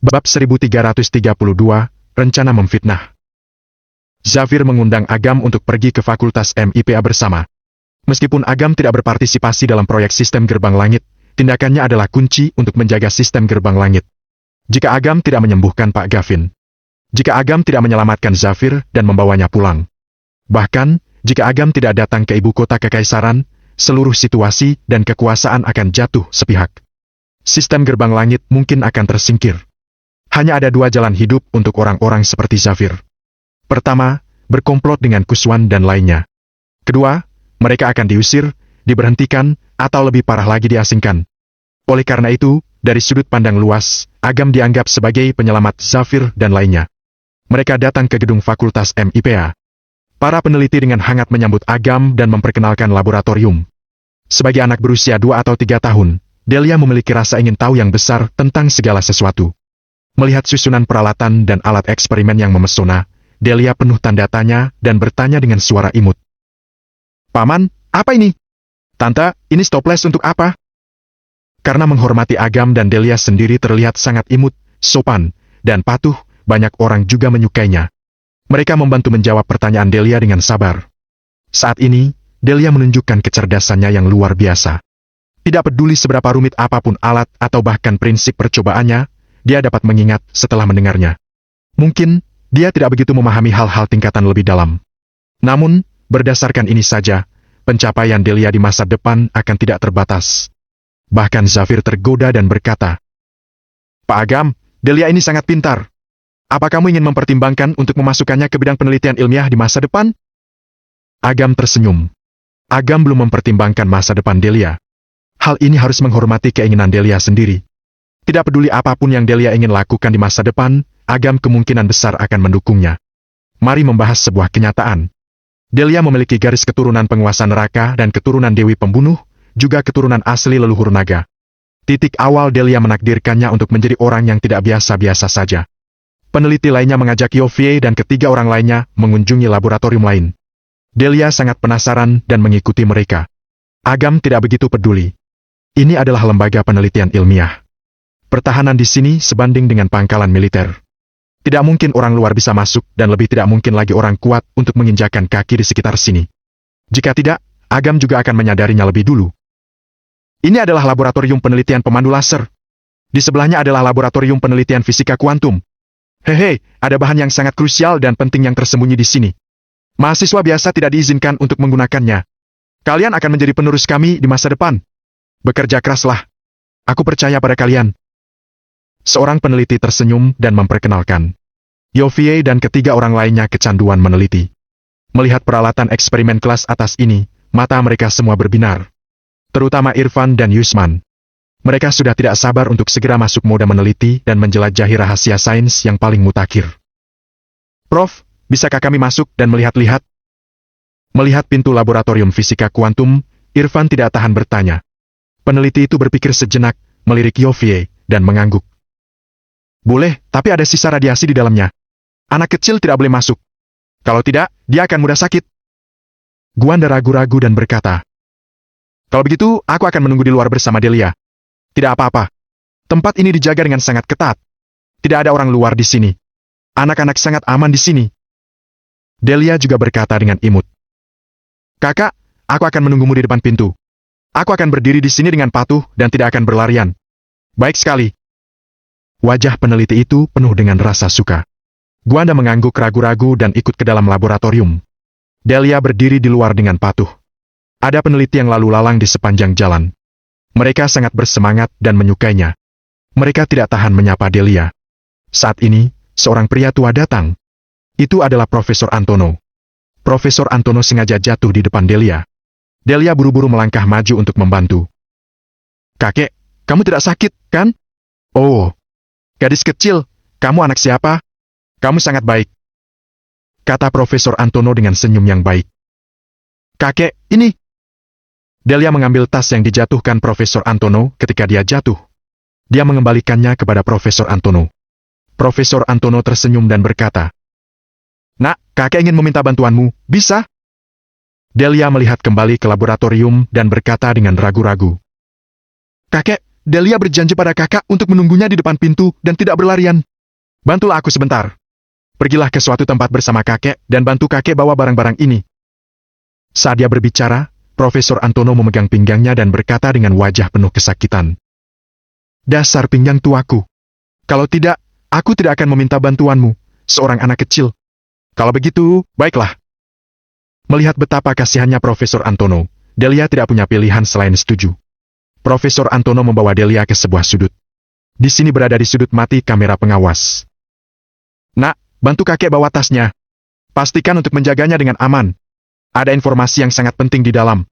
Bab 1332, Rencana Memfitnah. Zafir mengundang Agam untuk pergi ke Fakultas MIPA bersama. Meskipun Agam tidak berpartisipasi dalam proyek sistem gerbang langit, tindakannya adalah kunci untuk menjaga sistem gerbang langit. Jika Agam tidak menyembuhkan Pak Gavin, jika Agam tidak menyelamatkan Zafir dan membawanya pulang, bahkan jika Agam tidak datang ke ibu kota kekaisaran, seluruh situasi dan kekuasaan akan jatuh sepihak. Sistem gerbang langit mungkin akan tersingkir. Hanya ada dua jalan hidup untuk orang-orang seperti Zafir. Pertama, berkomplot dengan Kuswan dan lainnya. Kedua, mereka akan diusir, diberhentikan, atau lebih parah lagi diasingkan. Oleh karena itu, dari sudut pandang luas, Agam dianggap sebagai penyelamat Zafir dan lainnya. Mereka datang ke gedung Fakultas MIPA. Para peneliti dengan hangat menyambut Agam dan memperkenalkan laboratorium. Sebagai anak berusia 2 atau 3 tahun, Delia memiliki rasa ingin tahu yang besar tentang segala sesuatu. Melihat susunan peralatan dan alat eksperimen yang memesona, Delia penuh tanda tanya dan bertanya dengan suara imut. "Paman, apa ini?" "Tante, ini stoples untuk apa?" Karena menghormati Agam dan Delia sendiri terlihat sangat imut, sopan, dan patuh, banyak orang juga menyukainya. Mereka membantu menjawab pertanyaan Delia dengan sabar. Saat ini, Delia menunjukkan kecerdasannya yang luar biasa. Tidak peduli seberapa rumit apapun alat atau bahkan prinsip percobaannya, dia dapat mengingat setelah mendengarnya. Mungkin, dia tidak begitu memahami hal-hal tingkatan lebih dalam. Namun, berdasarkan ini saja, pencapaian Delia di masa depan akan tidak terbatas. Bahkan Zafir tergoda dan berkata, "Pak Agam, Delia ini sangat pintar. Apa kamu ingin mempertimbangkan untuk memasukkannya ke bidang penelitian ilmiah di masa depan?" Agam tersenyum. Agam belum mempertimbangkan masa depan Delia. Hal ini harus menghormati keinginan Delia sendiri. Tidak peduli apapun yang Delia ingin lakukan di masa depan, Agam kemungkinan besar akan mendukungnya. Mari membahas sebuah kenyataan. Delia memiliki garis keturunan penguasa neraka dan keturunan dewi pembunuh, juga keturunan asli leluhur naga. Titik awal Delia menakdirkannya untuk menjadi orang yang tidak biasa-biasa saja. Peneliti lainnya mengajak Yovie dan ketiga orang lainnya mengunjungi laboratorium lain. Delia sangat penasaran dan mengikuti mereka. Agam tidak begitu peduli. Ini adalah lembaga penelitian ilmiah. Pertahanan di sini sebanding dengan pangkalan militer. Tidak mungkin orang luar bisa masuk dan lebih tidak mungkin lagi orang kuat untuk menginjakan kaki di sekitar sini. Jika tidak, Agam juga akan menyadarinya lebih dulu. Ini adalah laboratorium penelitian pemandu laser. Di sebelahnya adalah laboratorium penelitian fisika kuantum. Hehe, ada bahan yang sangat krusial dan penting yang tersembunyi di sini. Mahasiswa biasa tidak diizinkan untuk menggunakannya. Kalian akan menjadi penerus kami di masa depan. Bekerja keraslah. Aku percaya pada kalian. Seorang peneliti tersenyum dan memperkenalkan. Yovie dan ketiga orang lainnya kecanduan meneliti. Melihat peralatan eksperimen kelas atas ini, mata mereka semua berbinar. Terutama Irfan dan Yusman. Mereka sudah tidak sabar untuk segera masuk moda meneliti dan menjelajahi rahasia sains yang paling mutakhir. "Prof, bisakah kami masuk dan melihat-lihat?" Melihat pintu laboratorium fisika kuantum, Irfan tidak tahan bertanya. Peneliti itu berpikir sejenak, melirik Yovie, dan mengangguk. "Boleh, tapi ada sisa radiasi di dalamnya. Anak kecil tidak boleh masuk. Kalau tidak, dia akan mudah sakit." Guanda ragu-ragu dan berkata, "Kalau begitu, aku akan menunggu di luar bersama Delia." "Tidak apa-apa. Tempat ini dijaga dengan sangat ketat. Tidak ada orang luar di sini. Anak-anak sangat aman di sini." Delia juga berkata dengan imut, "Kakak, aku akan menunggumu di depan pintu. Aku akan berdiri di sini dengan patuh dan tidak akan berlarian." "Baik sekali." Wajah peneliti itu penuh dengan rasa suka. Guanda mengangguk ragu-ragu dan ikut ke dalam laboratorium. Delia berdiri di luar dengan patuh. Ada peneliti yang lalu lalang di sepanjang jalan. Mereka sangat bersemangat dan menyukainya. Mereka tidak tahan menyapa Delia. Saat ini, seorang pria tua datang. Itu adalah Profesor Antono. Profesor Antono sengaja jatuh di depan Delia. Delia buru-buru melangkah maju untuk membantu. "Kakek, kamu tidak sakit, kan?" "Oh, gadis kecil, kamu anak siapa? Kamu sangat baik," kata Profesor Antono dengan senyum yang baik. "Kakek, ini." Delia mengambil tas yang dijatuhkan Profesor Antono ketika dia jatuh. Dia mengembalikannya kepada Profesor Antono. Profesor Antono tersenyum dan berkata, "Nak, kakek ingin meminta bantuanmu, bisa?" Delia melihat kembali ke laboratorium dan berkata dengan ragu-ragu, "Kakek, Delia berjanji pada kakak untuk menunggunya di depan pintu dan tidak berlarian. Bantulah aku sebentar. Pergilah ke suatu tempat bersama kakek dan bantu kakek bawa barang-barang ini. Saat dia berbicara, Profesor Antono memegang pinggangnya dan berkata dengan wajah penuh kesakitan. Dasar pinggang tuaku. Kalau tidak, aku tidak akan meminta bantuanmu, seorang anak kecil. Kalau begitu, baiklah. Melihat betapa kasihannya Profesor Antono, Delia tidak punya pilihan selain setuju. Profesor Antono membawa Delia ke sebuah sudut. Di sini berada di sudut mati kamera pengawas. Nak, bantu kakek bawa tasnya. Pastikan untuk menjaganya dengan aman. Ada informasi yang sangat penting di dalam.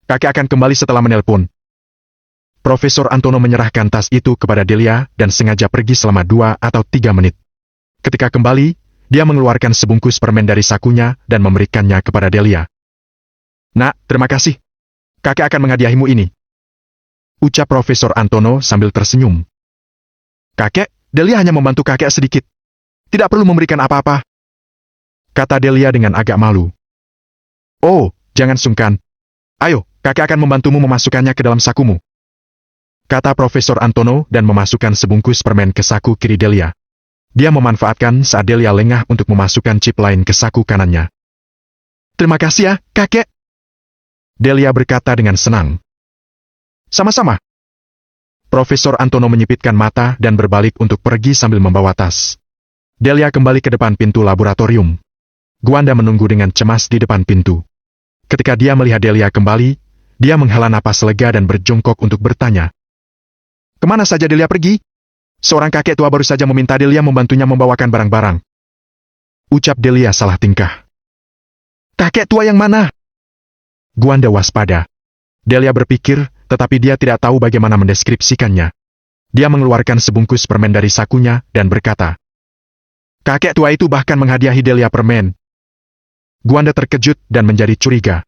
Kakek akan kembali setelah menelpon. Profesor Antono menyerahkan tas itu kepada Delia dan sengaja pergi selama 2 atau 3 menit. Ketika kembali, dia mengeluarkan sebungkus permen dari sakunya dan memberikannya kepada Delia. Nak, terima kasih. Kakek akan menghadiahimu ini. Ucap Profesor Antono sambil tersenyum. Kakek, Delia hanya membantu kakek sedikit. Tidak perlu memberikan apa-apa. Kata Delia dengan agak malu. Oh, jangan sungkan. Ayo, kakek akan membantumu memasukkannya ke dalam sakumu. Kata Profesor Antono dan memasukkan sebungkus permen ke saku kiri Delia. Dia memanfaatkan saat Delia lengah untuk memasukkan chip lain ke saku kanannya. Terima kasih ya, kakek. Delia berkata dengan senang. Sama-sama. Profesor Antono menyipitkan mata dan berbalik untuk pergi sambil membawa tas. Delia kembali ke depan pintu laboratorium. Guanda menunggu dengan cemas di depan pintu. Ketika dia melihat Delia kembali, dia menghela napas lega dan berjongkok untuk bertanya. Kemana saja Delia pergi? Seorang kakek tua baru saja meminta Delia membantunya membawakan barang-barang. Ucap Delia salah tingkah. Kakek tua yang mana? Guanda waspada. Delia berpikir, tetapi dia tidak tahu bagaimana mendeskripsikannya. Dia mengeluarkan sebungkus permen dari sakunya dan berkata, kakek tua itu bahkan menghadiahi Delia permen. Guanda terkejut dan menjadi curiga.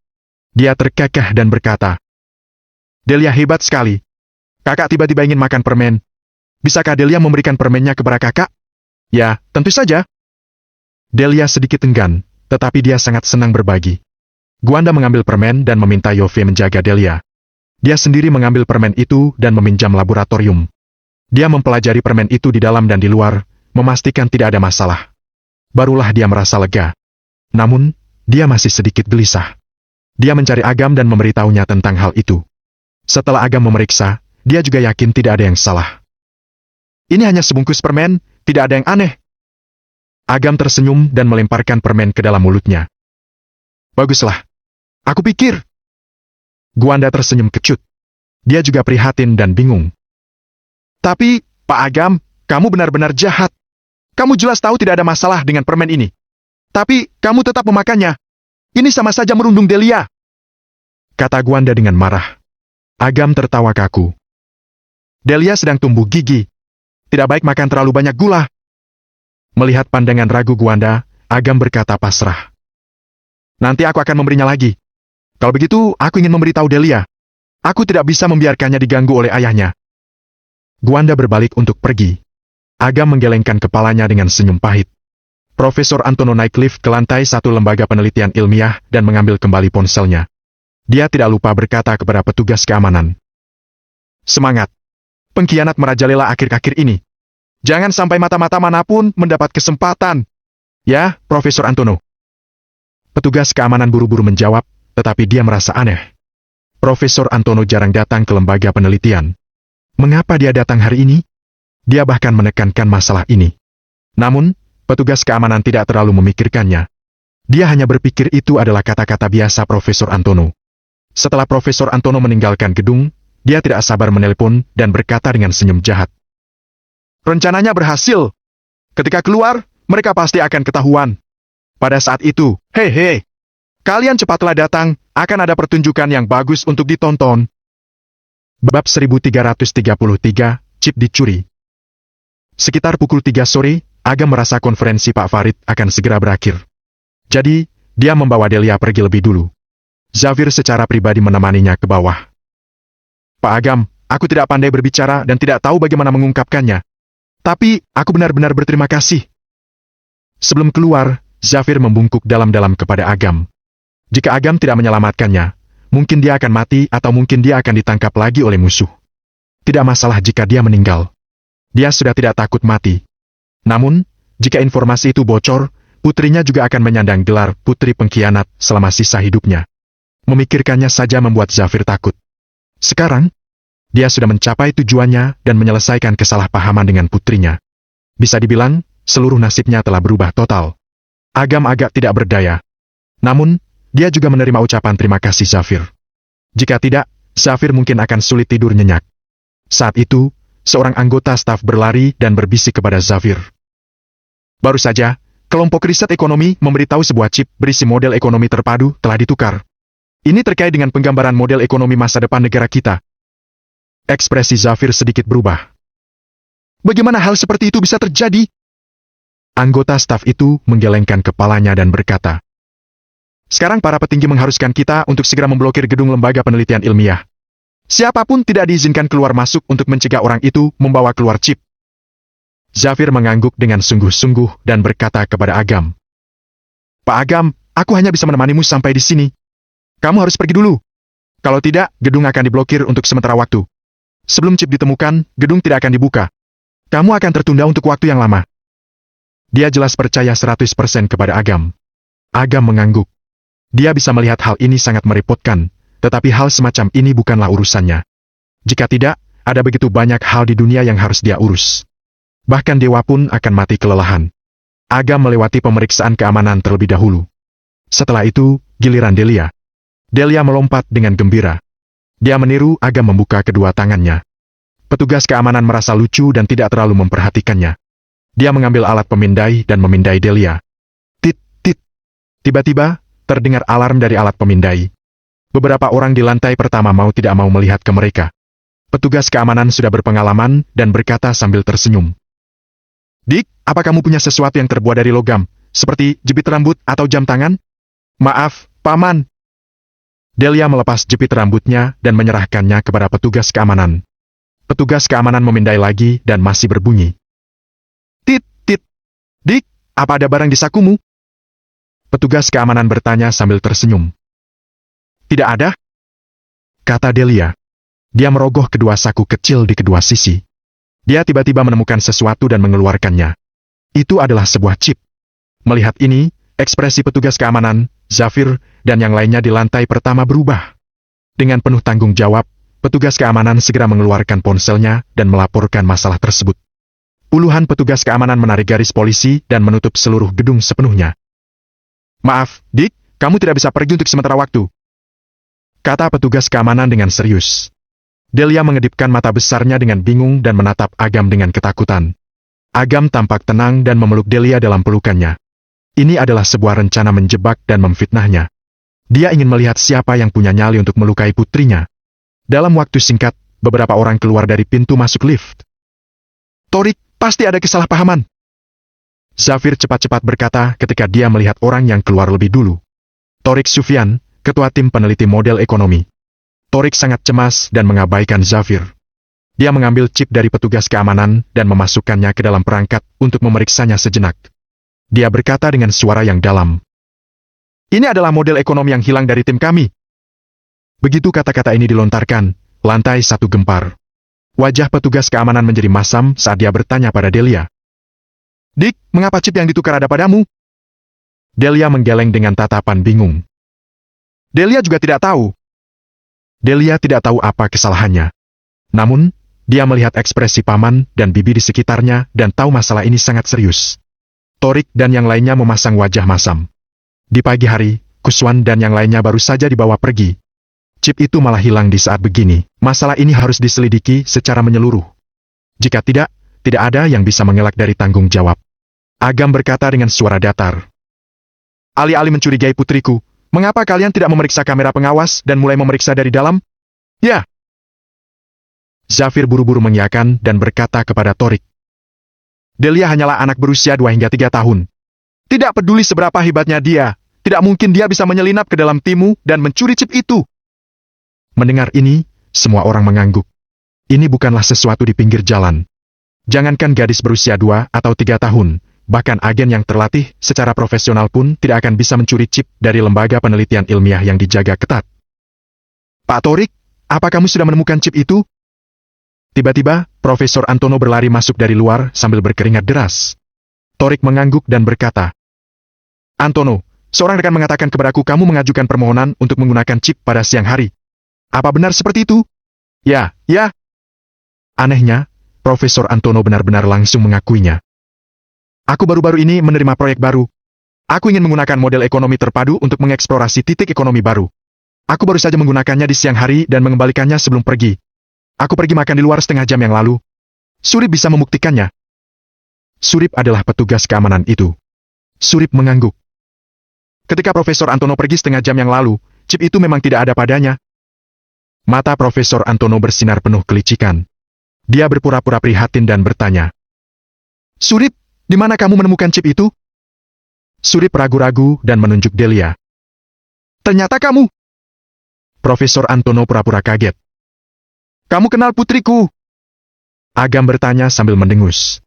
Dia terkekeh dan berkata, Delia hebat sekali. Kakak tiba-tiba ingin makan permen. Bisakah Delia memberikan permennya kepada kakak? Ya, tentu saja. Delia sedikit enggan, tetapi dia sangat senang berbagi. Guanda mengambil permen dan meminta Yove menjaga Delia. Dia sendiri mengambil permen itu dan meminjam laboratorium. Dia mempelajari permen itu di dalam dan di luar, memastikan tidak ada masalah. Barulah dia merasa lega. Namun, dia masih sedikit gelisah. Dia mencari Agam dan memberitahunya tentang hal itu. Setelah Agam memeriksa, dia juga yakin tidak ada yang salah. Ini hanya sebungkus permen, tidak ada yang aneh. Agam tersenyum dan melemparkan permen ke dalam mulutnya. Baguslah. Aku pikir. Guanda tersenyum kecut. Dia juga prihatin dan bingung. Tapi, Pak Agam, kamu benar-benar jahat. Kamu jelas tahu tidak ada masalah dengan permen ini. Tapi, kamu tetap memakannya. Ini sama saja merundung Delia. Kata Guanda dengan marah. Agam tertawa kaku. Delia sedang tumbuh gigi. Tidak baik makan terlalu banyak gula. Melihat pandangan ragu Guanda, Agam berkata pasrah. Nanti aku akan memberinya lagi. Kalau begitu, aku ingin memberitahu Delia. Aku tidak bisa membiarkannya diganggu oleh ayahnya. Guanda berbalik untuk pergi. Agam menggelengkan kepalanya dengan senyum pahit. Profesor Antono naik lift ke lantai 1 lembaga penelitian ilmiah dan mengambil kembali ponselnya. Dia tidak lupa berkata kepada petugas keamanan. Semangat! Pengkhianat merajalela akhir-akhir ini. Jangan sampai mata-mata manapun mendapat kesempatan. Ya, Profesor Antono. Petugas keamanan buru-buru menjawab, tetapi dia merasa aneh. Profesor Antono jarang datang ke lembaga penelitian. Mengapa dia datang hari ini? Dia bahkan menekankan masalah ini. Namun, petugas keamanan tidak terlalu memikirkannya. Dia hanya berpikir itu adalah kata-kata biasa Profesor Antono. Setelah Profesor Antono meninggalkan gedung, dia tidak sabar menelpon dan berkata dengan senyum jahat. Rencananya berhasil. Ketika keluar, mereka pasti akan ketahuan. Pada saat itu, hei, kalian cepatlah datang, akan ada pertunjukan yang bagus untuk ditonton. Bab 1333, chip dicuri. Sekitar pukul 3 sore, Agam merasa konferensi Pak Farid akan segera berakhir. Jadi, dia membawa Delia pergi lebih dulu. Xavier secara pribadi menemaninya ke bawah. Pak Agam, aku tidak pandai berbicara dan tidak tahu bagaimana mengungkapkannya. Tapi, aku benar-benar berterima kasih. Sebelum keluar, Xavier membungkuk dalam-dalam kepada Agam. Jika Agam tidak menyelamatkannya, mungkin dia akan mati atau mungkin dia akan ditangkap lagi oleh musuh. tidak masalah jika dia meninggal. Dia sudah tidak takut mati. Namun, jika informasi itu bocor, putrinya juga akan menyandang gelar putri pengkhianat selama sisa hidupnya. Memikirkannya saja membuat Zafir takut. Sekarang, dia sudah mencapai tujuannya dan menyelesaikan kesalahpahaman dengan putrinya. Bisa dibilang, seluruh nasibnya telah berubah total. Agam agak tidak berdaya. Namun, dia juga menerima ucapan terima kasih Zafir. Jika tidak, Zafir mungkin akan sulit tidur nyenyak. Saat itu, seorang anggota staf berlari dan berbisik kepada Zafir. Baru saja, kelompok riset ekonomi memberitahu sebuah chip berisi model ekonomi terpadu telah ditukar. Ini terkait dengan penggambaran model ekonomi masa depan negara kita. Ekspresi Zafir sedikit berubah. Bagaimana hal seperti itu bisa terjadi? Anggota staf itu menggelengkan kepalanya dan berkata, sekarang para petinggi mengharuskan kita untuk segera memblokir gedung lembaga penelitian ilmiah. Siapapun tidak diizinkan keluar masuk untuk mencegah orang itu membawa keluar chip. Zafir mengangguk dengan sungguh-sungguh dan berkata kepada Agam, Pak Agam, aku hanya bisa menemanimu sampai di sini. Kamu harus pergi dulu. Kalau tidak, gedung akan diblokir untuk sementara waktu. Sebelum chip ditemukan, gedung tidak akan dibuka. Kamu akan tertunda untuk waktu yang lama. Dia jelas percaya 100% kepada Agam. Agam mengangguk. Dia bisa melihat hal ini sangat merepotkan, tetapi hal semacam ini bukanlah urusannya. Jika tidak, ada begitu banyak hal di dunia yang harus dia urus. Bahkan dewa pun akan mati kelelahan. Agam melewati pemeriksaan keamanan terlebih dahulu. Setelah itu, giliran Delia. Delia melompat dengan gembira. Dia meniru Agam membuka kedua tangannya. Petugas keamanan merasa lucu dan tidak terlalu memperhatikannya. Dia mengambil alat pemindai dan memindai Delia. Tit, tit. Tiba-tiba, terdengar alarm dari alat pemindai. Beberapa orang di lantai pertama mau tidak mau melihat ke mereka. Petugas keamanan sudah berpengalaman dan berkata sambil tersenyum. Dik, apa kamu punya sesuatu yang terbuat dari logam, seperti jepit rambut atau jam tangan? Maaf, Paman. Delia melepas jepit rambutnya dan menyerahkannya kepada petugas keamanan. Petugas keamanan memindai lagi dan masih berbunyi. Tit, tit. Dik, apa ada barang di sakumu? Petugas keamanan bertanya sambil tersenyum. Tidak ada? Kata Delia. Dia merogoh kedua saku kecil di kedua sisi. Dia tiba-tiba menemukan sesuatu dan mengeluarkannya. Itu adalah sebuah chip. Melihat ini, ekspresi petugas keamanan, Zafir, dan yang lainnya di lantai pertama berubah. Dengan penuh tanggung jawab, petugas keamanan segera mengeluarkan ponselnya dan melaporkan masalah tersebut. Puluhan petugas keamanan menarik garis polisi dan menutup seluruh gedung sepenuhnya. Maaf, Dik, kamu tidak bisa pergi untuk sementara waktu. Kata petugas keamanan dengan serius. Delia mengedipkan mata besarnya dengan bingung dan menatap Agam dengan ketakutan. Agam tampak tenang dan memeluk Delia dalam pelukannya. Ini adalah sebuah rencana menjebak dan memfitnahnya. Dia ingin melihat siapa yang punya nyali untuk melukai putrinya. Dalam waktu singkat, beberapa orang keluar dari pintu masuk lift. Torik, pasti ada kesalahpahaman. Zafir cepat-cepat berkata ketika dia melihat orang yang keluar lebih dulu. Torik Sufyan, ketua tim peneliti model ekonomi. Torik sangat cemas dan mengabaikan Zafir. Dia mengambil chip dari petugas keamanan dan memasukkannya ke dalam perangkat untuk memeriksanya sejenak. Dia berkata dengan suara yang dalam. Ini adalah model ekonomi yang hilang dari tim kami. Begitu kata-kata ini dilontarkan, lantai satu gempar. Wajah petugas keamanan menjadi masam saat dia bertanya pada Delia. Dik, mengapa chip yang ditukar ada padamu? Delia menggeleng dengan tatapan bingung. Delia juga tidak tahu. Delia tidak tahu apa kesalahannya. Namun, dia melihat ekspresi paman dan bibi di sekitarnya dan tahu masalah ini sangat serius. Torik dan yang lainnya memasang wajah masam. Di pagi hari, Kuswan dan yang lainnya baru saja dibawa pergi. Chip itu malah hilang di saat begini. Masalah ini harus diselidiki secara menyeluruh. Jika tidak, tidak ada yang bisa mengelak dari tanggung jawab. Agam berkata dengan suara datar. Alih-alih mencurigai putriku, mengapa kalian tidak memeriksa kamera pengawas dan mulai memeriksa dari dalam? Ya. Zafir buru-buru mengiyakan dan berkata kepada Torik. Delia hanyalah anak berusia 2 hingga 3 tahun. Tidak peduli seberapa hebatnya dia, tidak mungkin dia bisa menyelinap ke dalam timmu dan mencuri chip itu. Mendengar ini, semua orang mengangguk. Ini bukanlah sesuatu di pinggir jalan. Jangankan gadis berusia 2 atau 3 tahun, bahkan agen yang terlatih secara profesional pun tidak akan bisa mencuri chip dari lembaga penelitian ilmiah yang dijaga ketat. Pak Torik, apa kamu sudah menemukan chip itu? Tiba-tiba, Profesor Antono berlari masuk dari luar sambil berkeringat deras. Torik mengangguk dan berkata, Antono, seorang rekan mengatakan kepadaku kamu mengajukan permohonan untuk menggunakan chip pada siang hari. Apa benar seperti itu? Ya. Anehnya, Profesor Antono benar-benar langsung mengakuinya. Aku baru-baru ini menerima proyek baru. Aku ingin menggunakan model ekonomi terpadu untuk mengeksplorasi titik ekonomi baru. Aku baru saja menggunakannya di siang hari dan mengembalikannya sebelum pergi. Aku pergi makan di luar setengah jam yang lalu. Surip bisa membuktikannya. Surip adalah petugas keamanan itu. Surip mengangguk. Ketika Profesor Antono pergi setengah jam yang lalu, chip itu memang tidak ada padanya. Mata Profesor Antono bersinar penuh kelicikan. Dia berpura-pura prihatin dan bertanya, Surip, di mana kamu menemukan chip itu? Surip ragu-ragu dan menunjuk Delia. Ternyata kamu. Profesor Antono pura-pura kaget. Kamu kenal putriku? Agam bertanya sambil mendengus.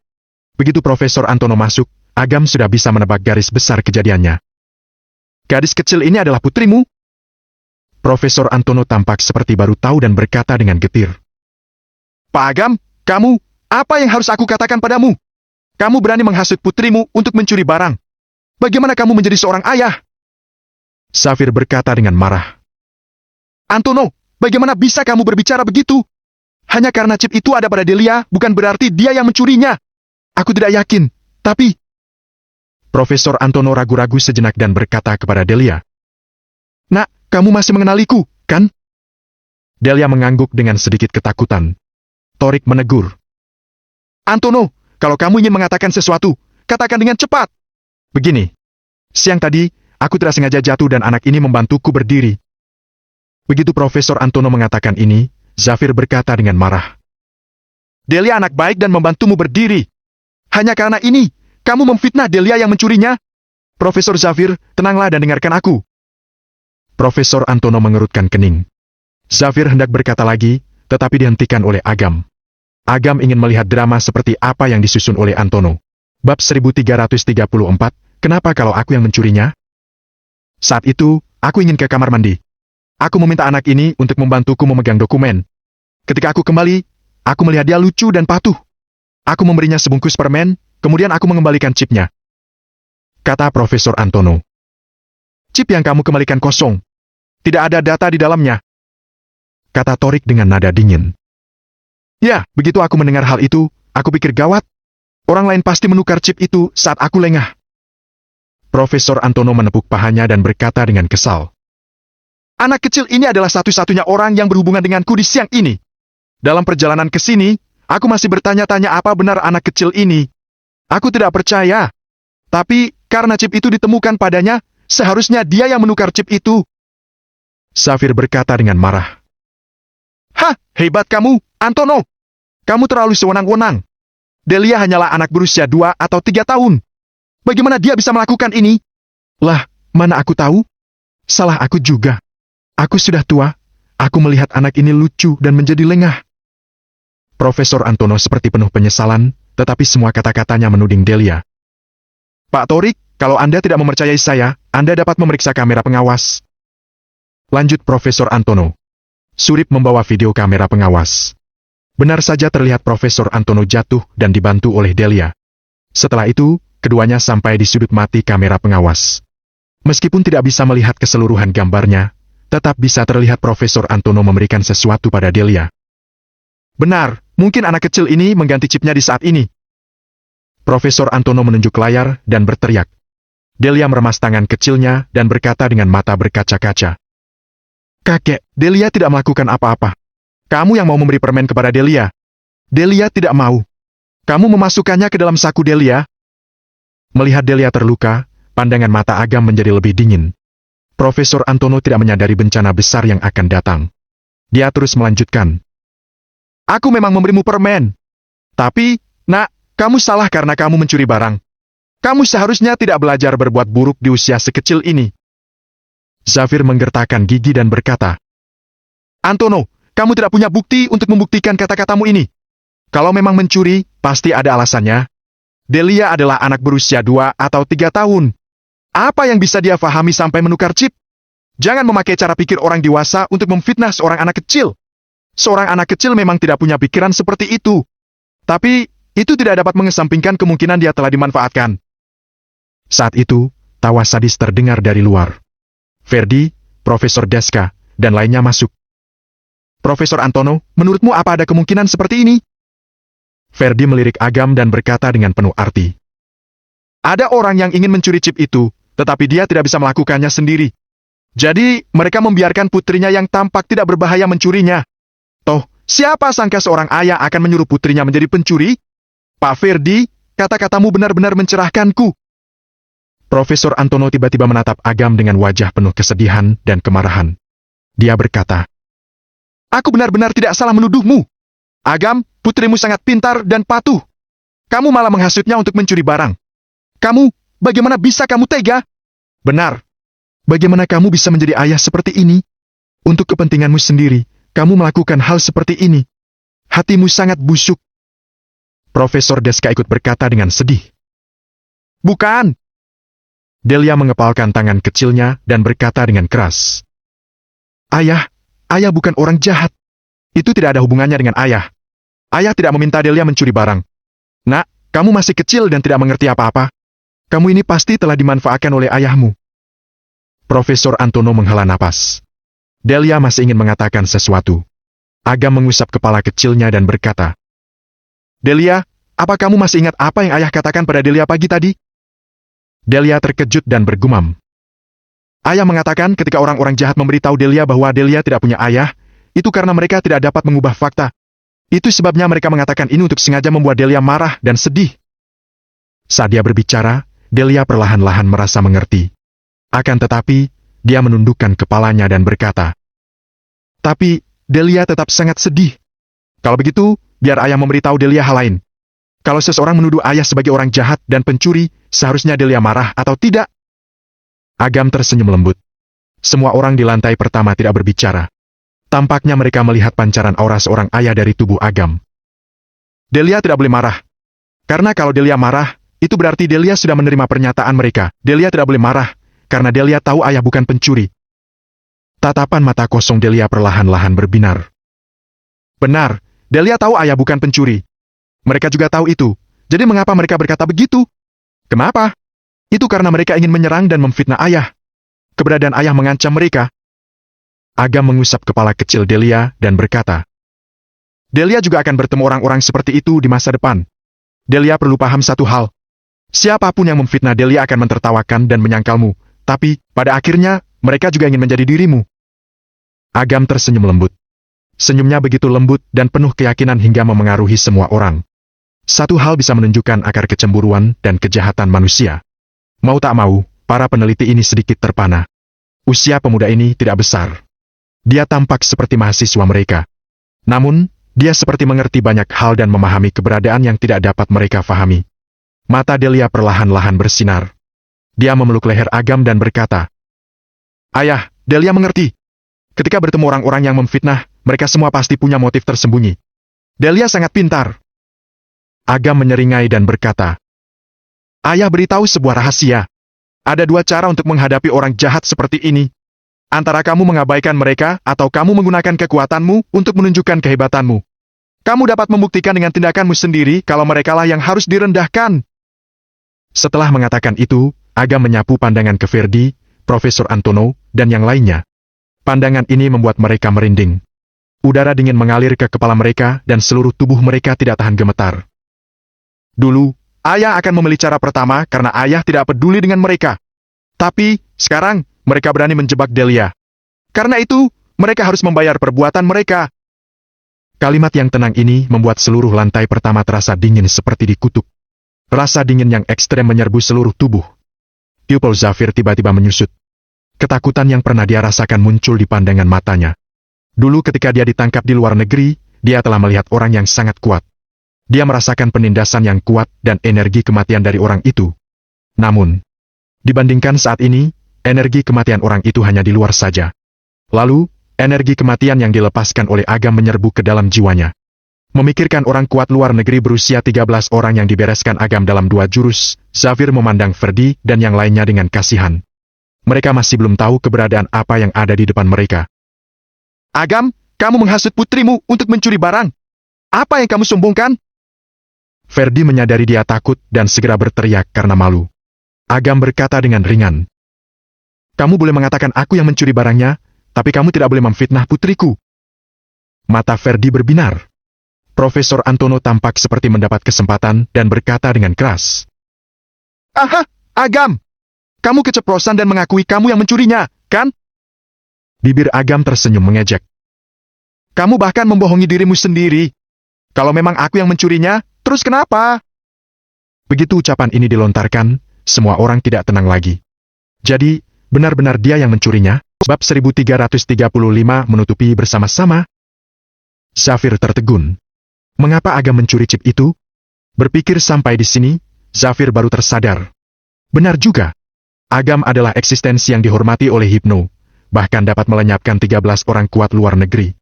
Begitu Profesor Antono masuk, Agam sudah bisa menebak garis besar kejadiannya. Gadis kecil ini adalah putrimu? Profesor Antono tampak seperti baru tahu dan berkata dengan getir. Pak Agam, kamu, apa yang harus aku katakan padamu? Kamu berani menghasut putrimu untuk mencuri barang. Bagaimana kamu menjadi seorang ayah? Zafir berkata dengan marah. Antono, bagaimana bisa kamu berbicara begitu? Hanya karena chip itu ada pada Delia, bukan berarti dia yang mencurinya. Aku tidak yakin, tapi... Profesor Antono ragu-ragu sejenak dan berkata kepada Delia. Nak, kamu masih mengenaliku, kan? Delia mengangguk dengan sedikit ketakutan. Torik menegur. Antono, kalau kamu ingin mengatakan sesuatu, katakan dengan cepat. Begini, siang tadi, aku tidak sengaja jatuh dan anak ini membantuku berdiri. Begitu Profesor Antono mengatakan ini, Zafir berkata dengan marah. Delia anak baik dan membantumu berdiri. Hanya karena ini, kamu memfitnah Delia yang mencurinya? Profesor Zafir, tenanglah dan dengarkan aku. Profesor Antono mengerutkan kening. Zafir hendak berkata lagi, tetapi dihentikan oleh Agam. Agam ingin melihat drama seperti apa yang disusun oleh Antono. Bab 1334, kenapa kalau aku yang mencurinya? Saat itu, aku ingin ke kamar mandi. Aku meminta anak ini untuk membantuku memegang dokumen. Ketika aku kembali, aku melihat dia lucu dan patuh. Aku memberinya sebungkus permen, kemudian aku mengembalikan chipnya. Kata Profesor Antono. Chip yang kamu kembalikan kosong. Tidak ada data di dalamnya. Kata Torik dengan nada dingin. Ya, begitu aku mendengar hal itu, aku pikir gawat. Orang lain pasti menukar chip itu saat aku lengah. Profesor Antono menepuk pahanya dan berkata dengan kesal. Anak kecil ini adalah satu-satunya orang yang berhubungan denganku di siang ini. Dalam perjalanan ke sini, aku masih bertanya-tanya apa benar anak kecil ini. Aku tidak percaya. Tapi, karena chip itu ditemukan padanya, seharusnya dia yang menukar chip itu. Zafir berkata dengan marah. Hah, hebat kamu, Antono. Kamu terlalu sewenang-wenang. Delia hanyalah anak berusia 2 atau 3 tahun. Bagaimana dia bisa melakukan ini? Lah, mana aku tahu? Salah aku juga. Aku sudah tua. Aku melihat anak ini lucu dan menjadi lengah. Profesor Antono seperti penuh penyesalan, tetapi semua kata-katanya menuding Delia. Pak Torik, kalau Anda tidak mempercayai saya, Anda dapat memeriksa kamera pengawas. Lanjut Profesor Antono. Surip membawa video kamera pengawas. Benar saja terlihat Profesor Antono jatuh dan dibantu oleh Delia. Setelah itu, keduanya sampai di sudut mati kamera pengawas. Meskipun tidak bisa melihat keseluruhan gambarnya, tetap bisa terlihat Profesor Antono memberikan sesuatu pada Delia. Benar, mungkin anak kecil ini mengganti chipnya di saat ini. Profesor Antono menunjuk layar dan berteriak. Delia meremas tangan kecilnya dan berkata dengan mata berkaca-kaca. Kakek, Delia tidak melakukan apa-apa. Kamu yang mau memberi permen kepada Delia. Delia tidak mau. Kamu memasukkannya ke dalam saku Delia. Melihat Delia terluka, pandangan mata Agam menjadi lebih dingin. Profesor Antono tidak menyadari bencana besar yang akan datang. Dia terus melanjutkan. Aku memang memberimu permen. Tapi, nak, kamu salah karena kamu mencuri barang. Kamu seharusnya tidak belajar berbuat buruk di usia sekecil ini. Zafir menggertakkan gigi dan berkata, Antono, kamu tidak punya bukti untuk membuktikan kata-katamu ini. Kalau memang mencuri, pasti ada alasannya. Delia adalah anak berusia 2 atau 3 tahun. Apa yang bisa dia fahami sampai menukar chip? Jangan memakai cara pikir orang dewasa untuk memfitnah seorang anak kecil. Seorang anak kecil memang tidak punya pikiran seperti itu. Tapi, itu tidak dapat mengesampingkan kemungkinan dia telah dimanfaatkan. Saat itu, tawa sadis terdengar dari luar. Ferdi, Profesor Deska, dan lainnya masuk. Profesor Antono, menurutmu apa ada kemungkinan seperti ini? Ferdi melirik Agam dan berkata dengan penuh arti. Ada orang yang ingin mencuri chip itu, tetapi dia tidak bisa melakukannya sendiri. Jadi, mereka membiarkan putrinya yang tampak tidak berbahaya mencurinya. Toh, siapa sangka seorang ayah akan menyuruh putrinya menjadi pencuri? Pak Ferdi, kata-katamu benar-benar mencerahkanku. Profesor Antono tiba-tiba menatap Agam dengan wajah penuh kesedihan dan kemarahan. Dia berkata, aku benar-benar tidak salah menuduhmu. Agam, putrimu sangat pintar dan patuh. Kamu malah menghasutnya untuk mencuri barang. Kamu, bagaimana bisa kamu tega? Benar. Bagaimana kamu bisa menjadi ayah seperti ini? Untuk kepentinganmu sendiri, kamu melakukan hal seperti ini. Hatimu sangat busuk. Profesor Deska ikut berkata dengan sedih. Bukan. Delia mengepalkan tangan kecilnya dan berkata dengan keras. Ayah bukan orang jahat. Itu tidak ada hubungannya dengan ayah. Ayah tidak meminta Delia mencuri barang. Nak, kamu masih kecil dan tidak mengerti apa-apa. Kamu ini pasti telah dimanfaatkan oleh ayahmu. Profesor Antono menghela napas. Delia masih ingin mengatakan sesuatu. Agam mengusap kepala kecilnya dan berkata, Delia, apa kamu masih ingat apa yang ayah katakan pada Delia pagi tadi? Delia terkejut dan bergumam. Ayah mengatakan ketika orang-orang jahat memberitahu Delia bahwa Delia tidak punya ayah, itu karena mereka tidak dapat mengubah fakta. Itu sebabnya mereka mengatakan ini untuk sengaja membuat Delia marah dan sedih. Saat dia berbicara, Delia perlahan-lahan merasa mengerti. Akan tetapi, dia menundukkan kepalanya dan berkata, tapi, Delia tetap sangat sedih. Kalau begitu, biar ayah memberitahu Delia hal lain. Kalau seseorang menuduh ayah sebagai orang jahat dan pencuri, seharusnya Delia marah atau tidak? Agam tersenyum lembut. Semua orang di lantai pertama tidak berbicara. Tampaknya mereka melihat pancaran aura seorang ayah dari tubuh Agam. Delia tidak boleh marah. Karena kalau Delia marah, itu berarti Delia sudah menerima pernyataan mereka. Delia tidak boleh marah, karena Delia tahu ayah bukan pencuri. Tatapan mata kosong Delia perlahan-lahan berbinar. Benar, Delia tahu ayah bukan pencuri. Mereka juga tahu itu. Jadi mengapa mereka berkata begitu? Kenapa? Itu karena mereka ingin menyerang dan memfitnah ayah. Keberadaan ayah mengancam mereka. Agam mengusap kepala kecil Delia dan berkata, Delia juga akan bertemu orang-orang seperti itu di masa depan. Delia perlu paham satu hal. Siapapun yang memfitnah Delia akan mentertawakan dan menyangkalmu, tapi, pada akhirnya, mereka juga ingin menjadi dirimu. Agam tersenyum lembut. Senyumnya begitu lembut dan penuh keyakinan hingga memengaruhi semua orang. Satu hal bisa menunjukkan akar kecemburuan dan kejahatan manusia. Mau tak mau, para peneliti ini sedikit terpana. Usia pemuda ini tidak besar. Dia tampak seperti mahasiswa mereka. Namun, dia seperti mengerti banyak hal dan memahami keberadaan yang tidak dapat mereka fahami. Mata Delia perlahan-lahan bersinar. Dia memeluk leher Agam dan berkata, Ayah, Delia mengerti. Ketika bertemu orang-orang yang memfitnah, mereka semua pasti punya motif tersembunyi. Delia sangat pintar. Agam menyeringai dan berkata, Ayah beritahu sebuah rahasia. Ada dua cara untuk menghadapi orang jahat seperti ini. Antara kamu mengabaikan mereka atau kamu menggunakan kekuatanmu untuk menunjukkan kehebatanmu. Kamu dapat membuktikan dengan tindakanmu sendiri kalau merekalah yang harus direndahkan. Setelah mengatakan itu, Agam menyapu pandangan ke Ferdi, Profesor Antono, dan yang lainnya. Pandangan ini membuat mereka merinding. Udara dingin mengalir ke kepala mereka dan seluruh tubuh mereka tidak tahan gemetar. Dulu, ayah akan memilih cara pertama karena ayah tidak peduli dengan mereka. Tapi, sekarang, mereka berani menjebak Delia. Karena itu, mereka harus membayar perbuatan mereka. Kalimat yang tenang ini membuat seluruh lantai pertama terasa dingin seperti dikutuk. Rasa dingin yang ekstrem menyerbu seluruh tubuh. Pupil Zafir tiba-tiba menyusut. Ketakutan yang pernah dia rasakan muncul di pandangan matanya. Dulu ketika dia ditangkap di luar negeri, dia telah melihat orang yang sangat kuat. Dia merasakan penindasan yang kuat dan energi kematian dari orang itu. Namun, dibandingkan saat ini, energi kematian orang itu hanya di luar saja. Lalu, energi kematian yang dilepaskan oleh Agam menyerbu ke dalam jiwanya. Memikirkan orang kuat luar negeri berusia 13 orang yang dibereskan Agam dalam 2 jurus, Zafir memandang Ferdi dan yang lainnya dengan kasihan. Mereka masih belum tahu keberadaan apa yang ada di depan mereka. Agam, kamu menghasut putrimu untuk mencuri barang. Apa yang kamu sombongkan? Ferdi menyadari dia takut dan segera berteriak karena malu. Agam berkata dengan ringan. Kamu boleh mengatakan aku yang mencuri barangnya, tapi kamu tidak boleh memfitnah putriku. Mata Ferdi berbinar. Profesor Antono tampak seperti mendapat kesempatan dan berkata dengan keras. Aha, Agam! Kamu keceplosan dan mengakui kamu yang mencurinya, kan? Bibir Agam tersenyum mengejek. Kamu bahkan membohongi dirimu sendiri. Kalau memang aku yang mencurinya, terus kenapa? Begitu ucapan ini dilontarkan, semua orang tidak tenang lagi. Jadi, benar-benar dia yang mencurinya? Bab 1335 menutupi bersama-sama. Zafir tertegun. Mengapa Agam mencuri chip itu? Berpikir sampai di sini, Zafir baru tersadar. Benar juga. Agam adalah eksistensi yang dihormati oleh Hypno, bahkan dapat melenyapkan 13 orang kuat luar negeri.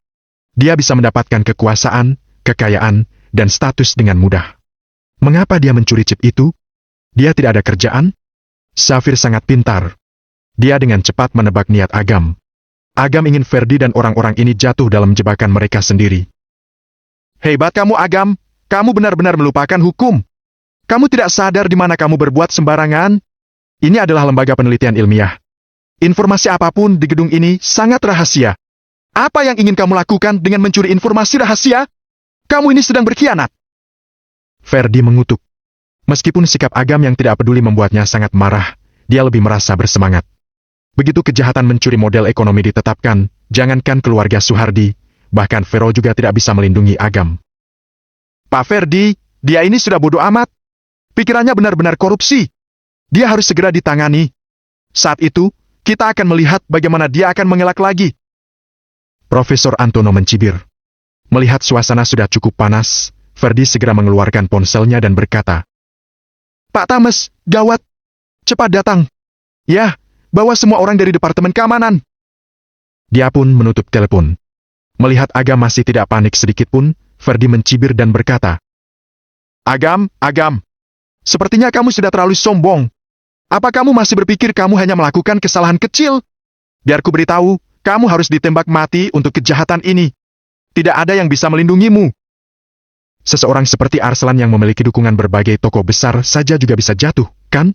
Dia bisa mendapatkan kekuasaan, kekayaan, dan status dengan mudah. Mengapa dia mencuri chip itu? Dia tidak ada kerjaan? Zafir sangat pintar. Dia dengan cepat menebak niat Agam. Agam ingin Ferdi dan orang-orang ini jatuh dalam jebakan mereka sendiri. Hebat kamu, Agam. Kamu benar-benar melupakan hukum. Kamu tidak sadar di mana kamu berbuat sembarangan. Ini adalah lembaga penelitian ilmiah. Informasi apapun di gedung ini sangat rahasia. Apa yang ingin kamu lakukan dengan mencuri informasi rahasia? Kamu ini sedang berkhianat. Ferdi mengutuk. Meskipun sikap Agam yang tidak peduli membuatnya sangat marah, dia lebih merasa bersemangat. Begitu kejahatan mencuri model ekonomi ditetapkan, jangankan keluarga Suhardi, bahkan Vero juga tidak bisa melindungi Agam. Pak Ferdi, dia ini sudah bodoh amat. Pikirannya benar-benar korupsi. Dia harus segera ditangani. Saat itu, kita akan melihat bagaimana dia akan mengelak lagi. Profesor Antono mencibir. Melihat suasana sudah cukup panas, Ferdi segera mengeluarkan ponselnya dan berkata, Pak Tames, gawat. Cepat datang. Ya, bawa semua orang dari Departemen Keamanan. Dia pun menutup telepon. Melihat Agam masih tidak panik sedikit pun, Ferdi mencibir dan berkata, Agam, sepertinya kamu sudah terlalu sombong. Apa kamu masih berpikir kamu hanya melakukan kesalahan kecil? Biar ku beritahu, kamu harus ditembak mati untuk kejahatan ini. Tidak ada yang bisa melindungimu. Seseorang seperti Arslan yang memiliki dukungan berbagai tokoh besar saja juga bisa jatuh, kan?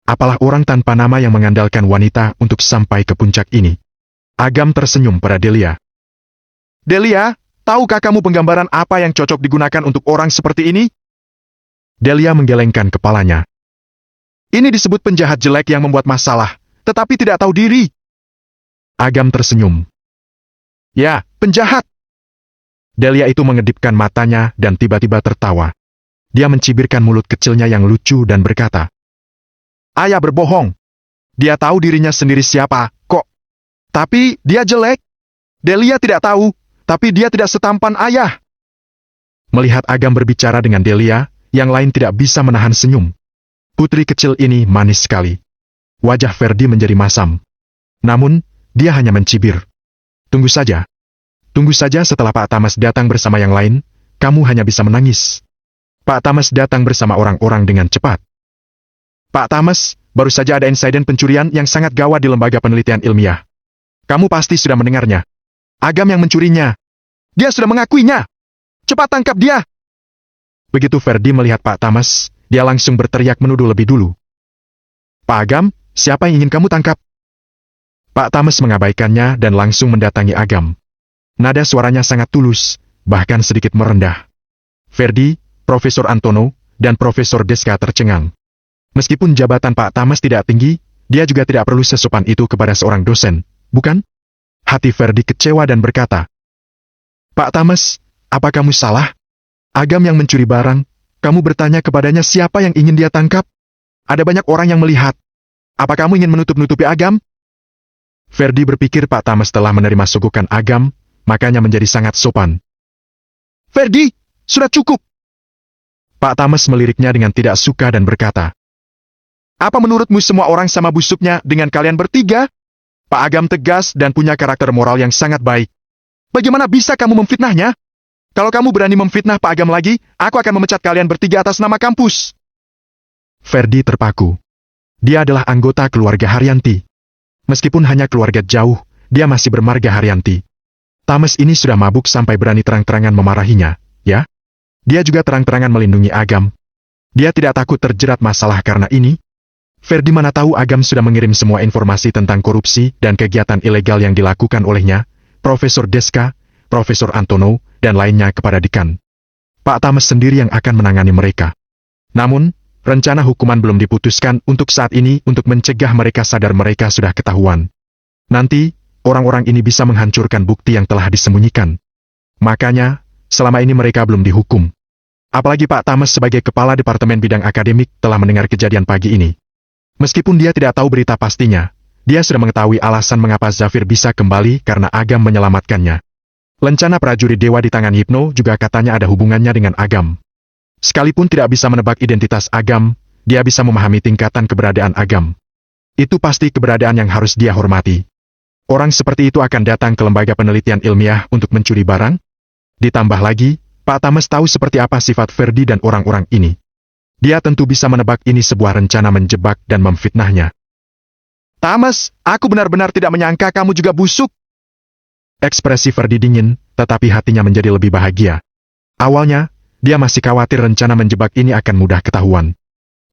Apalah orang tanpa nama yang mengandalkan wanita untuk sampai ke puncak ini. Agam tersenyum pada Delia. Delia, tahukah kamu penggambaran apa yang cocok digunakan untuk orang seperti ini? Delia menggelengkan kepalanya. Ini disebut penjahat jelek yang membuat masalah, tetapi tidak tahu diri. Agam tersenyum. Ya, penjahat. Delia itu mengedipkan matanya dan tiba-tiba tertawa. Dia mencibirkan mulut kecilnya yang lucu dan berkata, Ayah berbohong. Dia tahu dirinya sendiri siapa, kok. Tapi dia jelek. Delia tidak tahu, tapi dia tidak setampan ayah. Melihat Agam berbicara dengan Delia, yang lain tidak bisa menahan senyum. Putri kecil ini manis sekali. Wajah Ferdi menjadi masam. Namun, dia hanya mencibir. Tunggu saja. Tunggu saja setelah Pak Tamas datang bersama yang lain, kamu hanya bisa menangis. Pak Tamas datang bersama orang-orang dengan cepat. Pak Tamas, baru saja ada insiden pencurian yang sangat gawat di lembaga penelitian ilmiah. Kamu pasti sudah mendengarnya. Agam yang mencurinya. Dia sudah mengakuinya. Cepat tangkap dia. Begitu Ferdi melihat Pak Tamas, dia langsung berteriak menuduh lebih dulu. Pak Agam, siapa yang ingin kamu tangkap? Pak Tamas mengabaikannya dan langsung mendatangi Agam. Nada suaranya sangat tulus, bahkan sedikit merendah. Ferdi, Profesor Antono, dan Profesor Deska tercengang. Meskipun jabatan Pak Tamas tidak tinggi, dia juga tidak perlu sesopan itu kepada seorang dosen, bukan? Hati Ferdi kecewa dan berkata, Pak Tamas, apa kamu salah? Agam yang mencuri barang, kamu bertanya kepadanya siapa yang ingin dia tangkap? Ada banyak orang yang melihat. Apa kamu ingin menutup-nutupi Agam? Ferdi berpikir Pak Tamas telah menerima sogokan Agam, makanya menjadi sangat sopan. Ferdi, sudah cukup. Pak Tamas meliriknya dengan tidak suka dan berkata, Apa menurutmu semua orang sama busuknya dengan kalian bertiga? Pak Agam tegas dan punya karakter moral yang sangat baik. Bagaimana bisa kamu memfitnahnya? Kalau kamu berani memfitnah Pak Agam lagi, aku akan memecat kalian bertiga atas nama kampus. Ferdi terpaku. Dia adalah anggota keluarga Haryanti. Meskipun hanya keluarga jauh, dia masih bermarga Haryanti. Tames ini sudah mabuk sampai berani terang-terangan memarahinya, ya? Dia juga terang-terangan melindungi Agam. Dia tidak takut terjerat masalah karena ini. Ferdi mana tahu Agam sudah mengirim semua informasi tentang korupsi dan kegiatan ilegal yang dilakukan olehnya, Profesor Deska, Profesor Antono, dan lainnya kepada dekan. Pak Tames sendiri yang akan menangani mereka. Namun, rencana hukuman belum diputuskan untuk saat ini untuk mencegah mereka sadar mereka sudah ketahuan. Nanti, orang-orang ini bisa menghancurkan bukti yang telah disembunyikan. Makanya, selama ini mereka belum dihukum. Apalagi Pak Tames sebagai Kepala Departemen Bidang Akademik telah mendengar kejadian pagi ini. Meskipun dia tidak tahu berita pastinya, dia sudah mengetahui alasan mengapa Zafir bisa kembali karena Agam menyelamatkannya. Lencana prajurit dewa di tangan Hypno juga katanya ada hubungannya dengan Agam. Sekalipun tidak bisa menebak identitas Agam, dia bisa memahami tingkatan keberadaan Agam. Itu pasti keberadaan yang harus dia hormati. Orang seperti itu akan datang ke lembaga penelitian ilmiah untuk mencuri barang? Ditambah lagi, Pak Tames tahu seperti apa sifat Ferdi dan orang-orang ini. Dia tentu bisa menebak ini sebuah rencana menjebak dan memfitnahnya. Tames, aku benar-benar tidak menyangka kamu juga busuk. Ekspresi Ferdi dingin, tetapi hatinya menjadi lebih bahagia. Awalnya, dia masih khawatir rencana menjebak ini akan mudah ketahuan.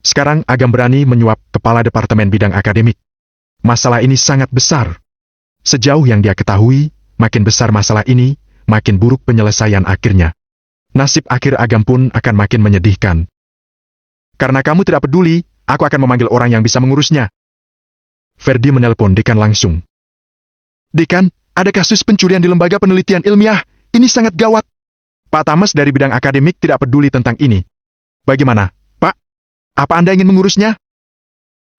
Sekarang Agam berani menyuap Kepala Departemen Bidang Akademik. Masalah ini sangat besar. Sejauh yang dia ketahui, makin besar masalah ini, makin buruk penyelesaian akhirnya. Nasib akhir Agam pun akan makin menyedihkan. Karena kamu tidak peduli, aku akan memanggil orang yang bisa mengurusnya. Ferdi menelpon dekan langsung. Dekan, ada kasus pencurian di lembaga penelitian ilmiah. Ini sangat gawat. Pak Tames dari bidang akademik tidak peduli tentang ini. Bagaimana, Pak? Apa Anda ingin mengurusnya?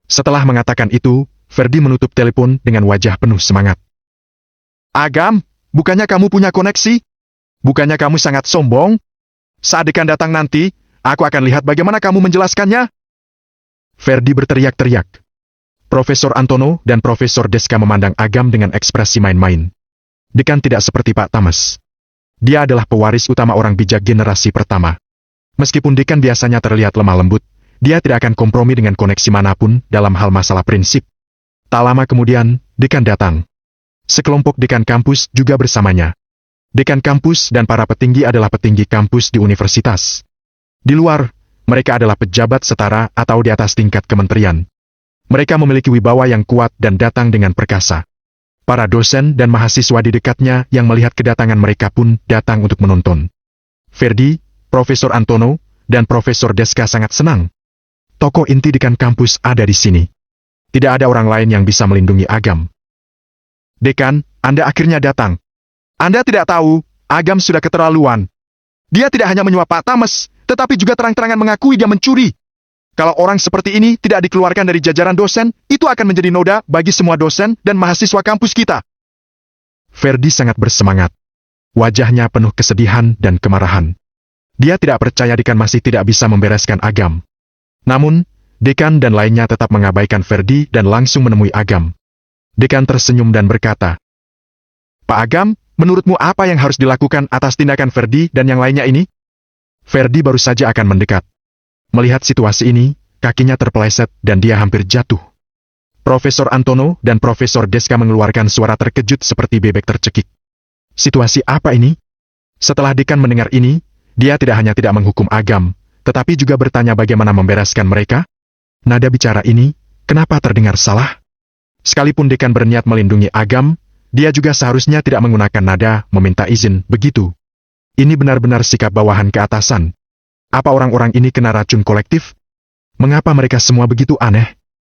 Setelah mengatakan itu, Ferdi menutup telepon dengan wajah penuh semangat. Agam, bukannya kamu punya koneksi? Bukannya kamu sangat sombong? Saat dekan datang nanti, aku akan lihat bagaimana kamu menjelaskannya. Ferdi berteriak-teriak. Profesor Antono dan Profesor Deska memandang Agam dengan ekspresi main-main. Dekan tidak seperti Pak Tames. Dia adalah pewaris utama orang bijak generasi pertama. Meskipun dekan biasanya terlihat lemah lembut, dia tidak akan kompromi dengan koneksi manapun dalam hal masalah prinsip. Tak lama kemudian, dekan datang. Sekelompok dekan kampus juga bersamanya. Dekan kampus dan para petinggi adalah petinggi kampus di universitas. Di luar, mereka adalah pejabat setara atau di atas tingkat kementerian. Mereka memiliki wibawa yang kuat dan datang dengan perkasa. Para dosen dan mahasiswa di dekatnya yang melihat kedatangan mereka pun datang untuk menonton. Ferdi, Profesor Antono, dan Profesor Deska sangat senang. Tokoh inti dekan kampus ada di sini. Tidak ada orang lain yang bisa melindungi Agam. Dekan, Anda akhirnya datang. Anda tidak tahu, Agam sudah keterlaluan. Dia tidak hanya menyuap Pak Tames, tetapi juga terang-terangan mengakui dia mencuri. Kalau orang seperti ini tidak dikeluarkan dari jajaran dosen, itu akan menjadi noda bagi semua dosen dan mahasiswa kampus kita. Ferdi sangat bersemangat. Wajahnya penuh kesedihan dan kemarahan. Dia tidak percaya dekan masih tidak bisa membereskan Agam. Namun, dekan dan lainnya tetap mengabaikan Ferdi dan langsung menemui Agam. Dekan tersenyum dan berkata, Pak Agam, menurutmu apa yang harus dilakukan atas tindakan Ferdi dan yang lainnya ini? Ferdi baru saja akan mendekat. Melihat situasi ini, kakinya terpeleset dan dia hampir jatuh. Profesor Antono dan Profesor Deska mengeluarkan suara terkejut seperti bebek tercekik. Situasi apa ini? Setelah dekan mendengar ini, dia tidak hanya tidak menghukum Agam, tetapi juga bertanya bagaimana membereskan mereka. Nada bicara ini, kenapa terdengar salah? Sekalipun dekan berniat melindungi Agam, dia juga seharusnya tidak menggunakan nada meminta izin begitu. Ini benar-benar sikap bawahan ke atasan. Apa orang-orang ini kena racun kolektif? Mengapa mereka semua begitu aneh?